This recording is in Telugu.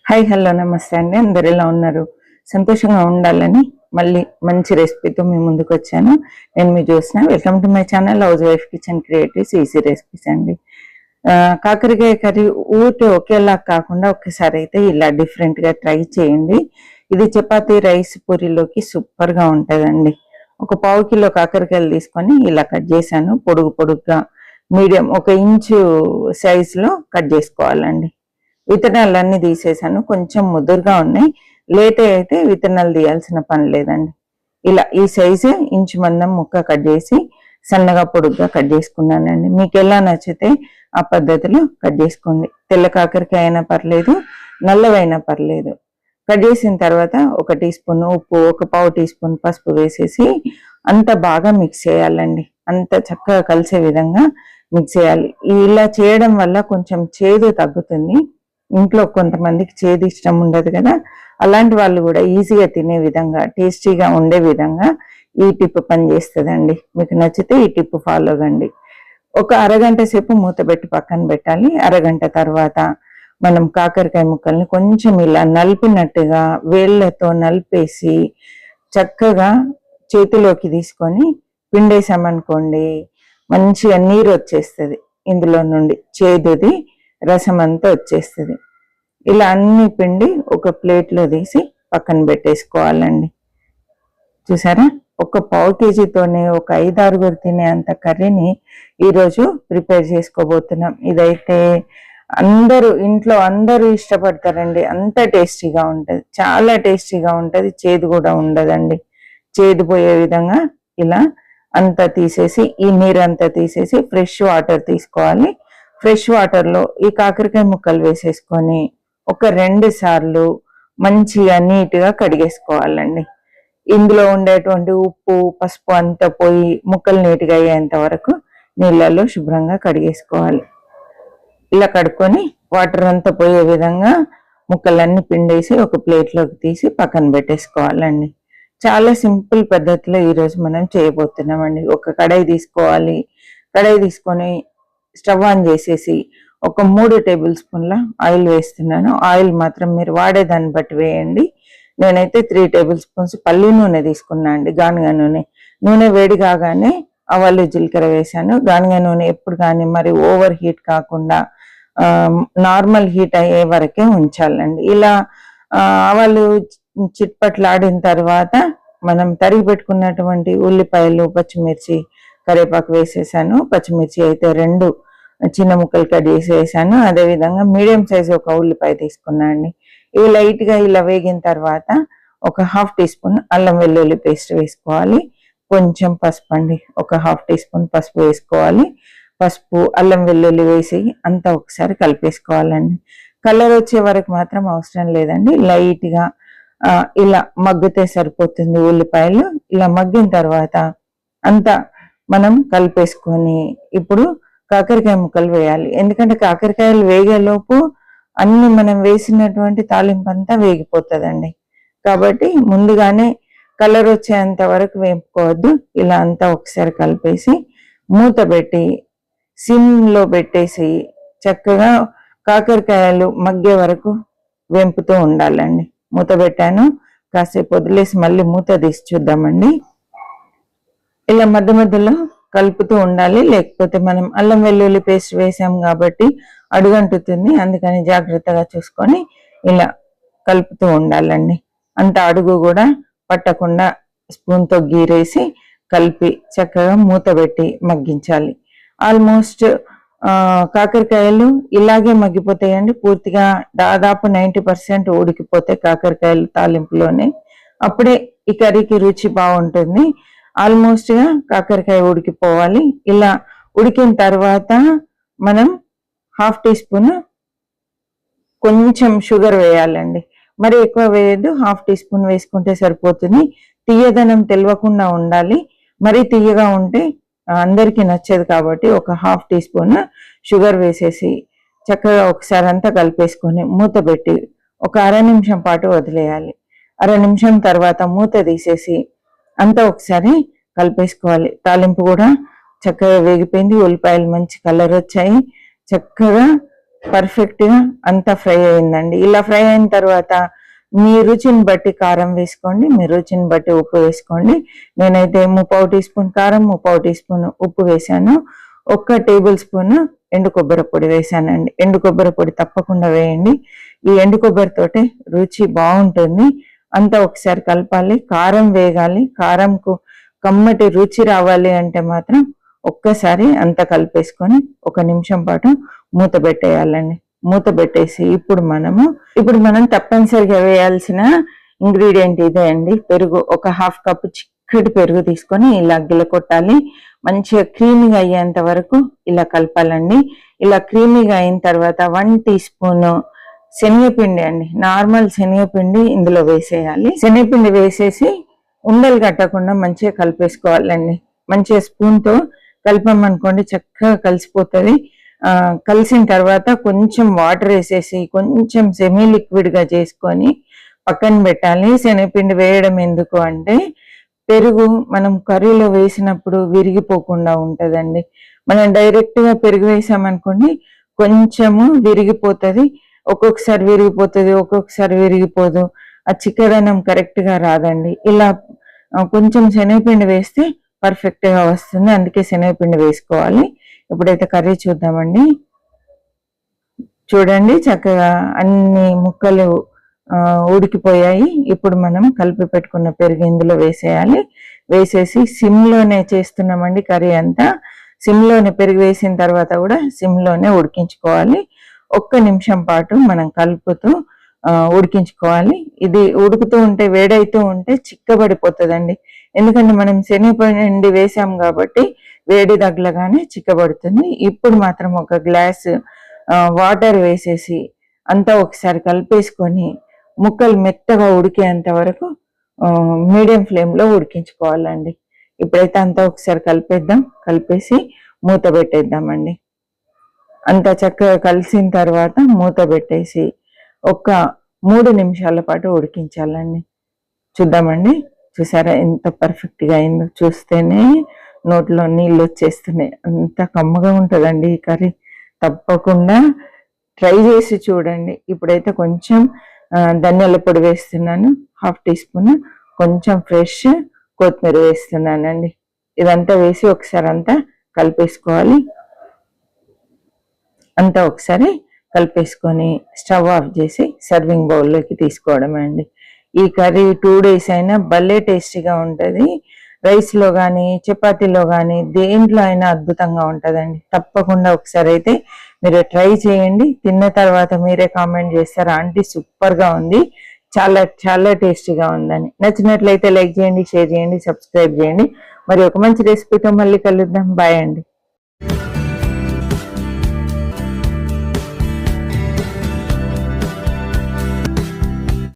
హాయ్ హలో నమస్తే అండి. అందరు ఎలా ఉన్నారు? సంతోషంగా ఉండాలని మళ్ళీ మంచి రెసిపీతో మీ ముందుకు వచ్చాను. నేను మీ Jyotsna. Welcome to my channel housewife kitchen creatives easy recipes అండి. కాకరకాయ కర్రీ ఊరికే ఒకేలా కాకుండా ఒక్కసారి అయితే ఇలా డిఫరెంట్గా ట్రై చేయండి. ఇది చపాతీ రైస్ పూరీలోకి సూపర్గా ఉంటుందండి. ఒక పావు కిలో కాకరకాయలు తీసుకొని ఇలా కట్ చేశాను. పొడుగుగా మీడియం 1 ఇంచు సైజులో కట్ చేసుకోవాలండి. విత్తనాలన్నీ తీసేసాను. కొంచెం ముదురుగా ఉన్నాయి. లేట్ అయితే విత్తనాలు తీయాల్సిన పని లేదండి. ఇలా ఈ సైజు ఇంచు మందం ముక్క కట్ చేసి సన్నగా పొడుగ్గా కట్ చేసుకున్నానండి. మీకు ఎలా నచ్చితే ఆ పద్ధతిలో కట్ చేసుకోండి. తెల్ల కాకరకాయ అయినా పర్లేదు, నల్లవైనా పర్లేదు. కట్ చేసిన తర్వాత 1 టీ స్పూన్ ఉప్పు, 1 పావు టీ స్పూన్ పసుపు వేసేసి అంత బాగా మిక్స్ చేయాలండి. అంత చక్కగా కలిసే విధంగా మిక్స్ చేయాలి. ఇలా చేయడం వల్ల కొంచెం చేదు తగ్గుతుంది. ఇంట్లో కొంతమందికి చేదు ఇష్టం ఉండదు కదా, అలాంటి వాళ్ళు కూడా ఈజీగా తినే విధంగా, టేస్టీగా ఉండే విధంగా ఈ టిప్ పనిచేస్తుందండి. మీకు నచ్చితే ఈ టిప్ ఫాలో కండి. ఒక అరగంట సేపు మూత పెట్టి పక్కన పెట్టాలి. అరగంట తర్వాత మనం కాకరకాయ ముక్కల్ని కొంచెం ఇలా నలిపినట్టుగా వేళ్ళతో నలిపేసి చక్కగా చేతిలోకి తీసుకొని పిండేసామనుకోండి, మంచిగా నీరు వచ్చేస్తుంది. ఇందులో నుండి చేదుది రసం అంతా వచ్చేస్తుంది. ఇలా అన్ని పిండి ఒక ప్లేట్లో తీసి పక్కన పెట్టేసుకోవాలండి. చూసారా, ఒక పావు కేజీతోనే ఒక 5-6 తినే అంత కర్రీని ఈరోజు ప్రిపేర్ చేసుకోబోతున్నాం. ఇదైతే ఇంట్లో అందరూ ఇష్టపడతారండి. అంత టేస్టీగా ఉంటుంది, చాలా టేస్టీగా ఉంటుంది. చేదు కూడా ఉండదండి. చేదు పోయే విధంగా ఇలా అంతా తీసేసి, ఈ నీరు అంతా తీసేసి ఫ్రెష్ వాటర్ తీసుకోవాలి. ఫ్రెష్ వాటర్లో ఈ కాకరకాయ ముక్కలు వేసేసుకొని ఒక 2 సార్లు మంచిగా నీట్గా కడిగేసుకోవాలండి. ఇందులో ఉండేటువంటి ఉప్పు పసుపు అంతా పోయి ముక్కలు నీట్గా అయ్యేంత వరకు నీళ్ళల్లో శుభ్రంగా కడిగేసుకోవాలి. ఇలా కడుక్కొని వాటర్ అంతా పోయే విధంగా ముక్కలన్నీ పిండేసి ఒక ప్లేట్లోకి తీసి పక్కన పెట్టేసుకోవాలండి. చాలా సింపుల్ పద్ధతిలో ఈరోజు మనం చేయబోతున్నామండి. ఒక కడాయి తీసుకోవాలి. కడాయి తీసుకొని స్టవ్ ఆన్ చేసేసి ఒక 3 టేబుల్ స్పూన్ల ఆయిల్ వేస్తున్నాను. ఆయిల్ మాత్రం మీరు వాడేదాన్ని బట్టి వేయండి. నేనైతే 3 టేబుల్ స్పూన్స్ పల్లి నూనె తీసుకున్నా అండి, గానుగ నూనె. నూనె వేడి కాగానే ఆవాలు జీలకర్ర వేసాను. గానుగ నూనె ఎప్పుడు కానీ మరి ఓవర్ హీట్ కాకుండా నార్మల్ హీట్ అయ్యే వరకే ఉంచాలండి. ఇలా ఆవాలు చిట్పట్లాడిన తర్వాత మనం తరిగి పెట్టుకున్నటువంటి ఉల్లిపాయలు, పచ్చిమిర్చి, కరివేపాకు వేసేసాను. పచ్చిమిర్చి అయితే 2 చిన్న ముక్కలు కట్ చేసి వేసాను. అదేవిధంగా మీడియం సైజు ఒక ఉల్లిపాయ తీసుకున్నా అండి. ఇవి లైట్గా ఇలా వేగిన తర్వాత ఒక 1/2 టీ స్పూన్ అల్లం వెల్లుల్లి పేస్ట్ వేసుకోవాలి. కొంచెం పసుపు అండి, ఒక 1/2 టీ స్పూన్ పసుపు వేసుకోవాలి. పసుపు అల్లం వెల్లుల్లి వేసి అంతా ఒకసారి కలిపేసుకోవాలండి. కలర్ వచ్చే వరకు మాత్రం అవసరం లేదండి. లైట్గా ఇలా మగ్గితే సరిపోతుంది. ఉల్లిపాయలు ఇలా మగ్గిన తర్వాత అంతా మనం కలిపేసుకొని ఇప్పుడు కాకరకాయ ముక్కలు వేయాలి. ఎందుకంటే కాకరకాయలు వేగేలోపు అన్ని మనం వేసినటువంటి తాలింపు అంతా వేగిపోతుందండి. కాబట్టి ముందుగానే కలర్ వచ్చేంత వరకు వేపుకోవద్దు. ఇలా అంతా ఒకసారి కలిపేసి మూత పెట్టి సిమ్లో పెట్టేసి చక్కగా కాకరకాయలు మగ్గే వరకు వేపుతూ ఉండాలండి. మూత పెట్టాను, కాసేపు వదిలేసి మళ్ళీ మూత తీసి చూద్దామండి. ఇలా మధ్య మధ్యలో కలుపుతూ ఉండాలి, లేకపోతే మనం అల్లం వెల్లుల్లి పేస్ట్ వేసాం కాబట్టి అడుగంటుతుంది. అందుకని జాగ్రత్తగా చూసుకొని ఇలా కలుపుతూ ఉండాలండి. అంత అడుగు కూడా పట్టకుండా స్పూన్తో గీరేసి కలిపి చక్కగా మూత పెట్టి మగ్గించాలి. ఆల్మోస్ట్ కాకరకాయలు ఇలాగే మగ్గిపోతాయండి. పూర్తిగా దాదాపు 90% ఉడికిపోతే కాకరకాయలు తాలింపులోనే, అప్పుడే ఈ కర్రీకి రుచి బాగుంటుంది. ఆల్మోస్ట్ గా కాకరకాయ ఉడికిపోవాలి. ఇలా ఉడికిన తర్వాత మనం 1/2 టీ స్పూన్ కొంచెం షుగర్ వేయాలండి. మరి ఎక్కువ వేయద్దు, 1/2 టీ స్పూన్ వేసుకుంటే సరిపోతుంది. తీయదనం తెలియకుండా ఉండాలి. మరీ తీయగా ఉంటే అందరికీ నచ్చదు కాబట్టి ఒక 1/2 టీ స్పూన్ షుగర్ వేసేసి చక్కగా ఒకసారి అంతా కలిపేసుకొని మూత పెట్టి ఒక 1/2 నిమిషం పాటు వదిలేయాలి. 1/2 నిమిషం తర్వాత మూత తీసేసి అంతా ఒకసారి కలిపేసుకోవాలి. తాలింపు కూడా చక్కగా వేగిపోయింది. ఉల్లిపాయలు మంచి కలర్ వచ్చాయి. చక్కగా పర్ఫెక్ట్ గా అంతా ఫ్రై అయిందండి. ఇలా ఫ్రై అయిన తర్వాత మీ రుచిని బట్టి కారం వేసుకోండి, మీ రుచిని బట్టి ఉప్పు వేసుకోండి. నేనైతే 3/4 టీ స్పూన్ కారం, 3/4 టీ స్పూన్ ఉప్పు వేసాను. 1 టేబుల్ స్పూన్ ఎండు కొబ్బరి పొడి వేసానండి. ఎండు కొబ్బరి పొడి తప్పకుండా వేయండి. ఈ ఎండు కొబ్బరితోటి రుచి బాగుంటుంది. అంతా ఒకసారి కలపాలి. కారం వేగాలి. కారంకు కమ్మటి రుచి రావాలి అంటే మాత్రం ఒక్కసారి అంతా కలిపేసుకొని 1 నిమిషం పాటు మూత పెట్టేయాలండి. మూత పెట్టేసి ఇప్పుడు మనం తప్పనిసరిగా వేయాల్సిన ఇంగ్రీడియంట్ ఇదే అండి, పెరుగు. 1/2 కప్పు చిక్కటి పెరుగు తీసుకొని ఇలా గిల్ల కొట్టాలి. మంచిగా క్రీమీగా అయ్యేంత వరకు ఇలా కలపాలండి. ఇలా క్రీమీగా అయిన తర్వాత 1 టీ స్పూన్ శనగపిండి అండి, నార్మల్ శనగపిండి ఇందులో వేసేయాలి. శనగపిండి వేసేసి ఉండలు కట్టకుండా మంచిగా కలిపేసుకోవాలండి. మంచిగా స్పూన్తో కలిపామనుకోండి చక్కగా కలిసిపోతుంది. కలిసిన తర్వాత కొంచెం వాటర్ వేసేసి కొంచెం సెమీ లిక్విడ్ గా చేసుకొని పక్కన పెట్టాలి. శనగపిండి వేయడం ఎందుకు అంటే పెరుగు మనం కర్రీలో వేసినప్పుడు విరిగిపోకుండా ఉంటదండి. మనం డైరెక్ట్ గా పెరుగు వేసామనుకోండి కొంచెము విరిగిపోతుంది. ఒక్కొక్కసారి విరిగిపోతుంది, ఒక్కొక్కసారి విరిగిపోదు. ఆ చిక్కదనం కరెక్ట్ గా రాదండి. ఇలా కొంచెం శనగపిండి వేస్తే పర్ఫెక్ట్ గా వస్తుంది. అందుకే శనగపిండి వేసుకోవాలి. ఇప్పుడైతే కర్రీ చూద్దామండి. చూడండి చక్కగా అన్ని ముక్కలు ఉడికిపోయాయి. ఇప్పుడు మనం కలిపి పెట్టుకున్న పెరుగు ఇందులో వేసేయాలి. వేసేసి సిమ్ లోనే చేస్తున్నామండి కర్రీ అంతా. సిమ్ లోనే పెరుగు వేసిన తర్వాత కూడా సిమ్ లోనే ఉడికించుకోవాలి. 1 నిమిషం పాటు మనం కలుపుతూ ఉడికించుకోవాలి. ఇది ఉడుకుతూ ఉంటే వేడైతూ ఉంటే చిక్కబడిపోతుందండి. ఎందుకంటే మనం శనగపిండి వేసాం కాబట్టి వేడి తగలగానే చిక్కబడుతుంది. ఇప్పుడు మాత్రం 1 గ్లాస్ వాటర్ వేసేసి అంతా ఒకసారి కలిపేసుకొని ముక్కలు మెత్తగా ఉడికేంత వరకు మీడియం ఫ్లేమ్ లో ఉడికించుకోవాలండి. ఇప్పుడైతే అంతా ఒకసారి కలిపేద్దాం. కలిపేసి మూత పెట్టేద్దామండి. అంతా చక్కగా కలిసిన తర్వాత మూత పెట్టేసి 3 నిమిషాల పాటు ఉడికించాలండి. చూద్దామండి. చూసారా ఎంత పర్ఫెక్ట్ గా అయిందో? చూస్తేనే నోట్లో నీళ్ళు వచ్చేస్తున్నాయి. అంత కమ్మగా ఉంటుందండి ఈ కర్రీ. తప్పకుండా ట్రై చేసి చూడండి. ఇప్పుడైతే కొంచెం ధనియాల పొడి వేస్తున్నాను, 1/2 టీ స్పూన్. కొంచెం ఫ్రెష్ కొత్తిమీర వేస్తున్నానండి. ఇదంతా వేసి ఒకసారి అంతా కలిపేసుకోవాలి. అంతా ఒకసారి కలిపేసుకొని స్టవ్ ఆఫ్ చేసి సర్వింగ్ బౌల్లోకి తీసుకోవడమే అండి. ఈ కర్రీ 2 డేస్ అయినా భలే టేస్టీగా ఉంటుంది. రైస్ లో కానీ చపాతీలో కానీ దేంట్లో అయినా అద్భుతంగా ఉంటుందండి. తప్పకుండా ఒకసారి అయితే మీరు ట్రై చేయండి. తిన్న తర్వాత మీరే కామెంట్ చేస్తారు, ఆంటీ సూపర్ గా ఉంది, చాలా చాలా టేస్టీగా ఉందని. నచ్చినట్లయితే లైక్ చేయండి, షేర్ చేయండి, సబ్స్క్రైబ్ చేయండి. మరి ఒక మంచి రెసిపీతో మళ్ళీ కలుద్దాం. బాయ్ అండి.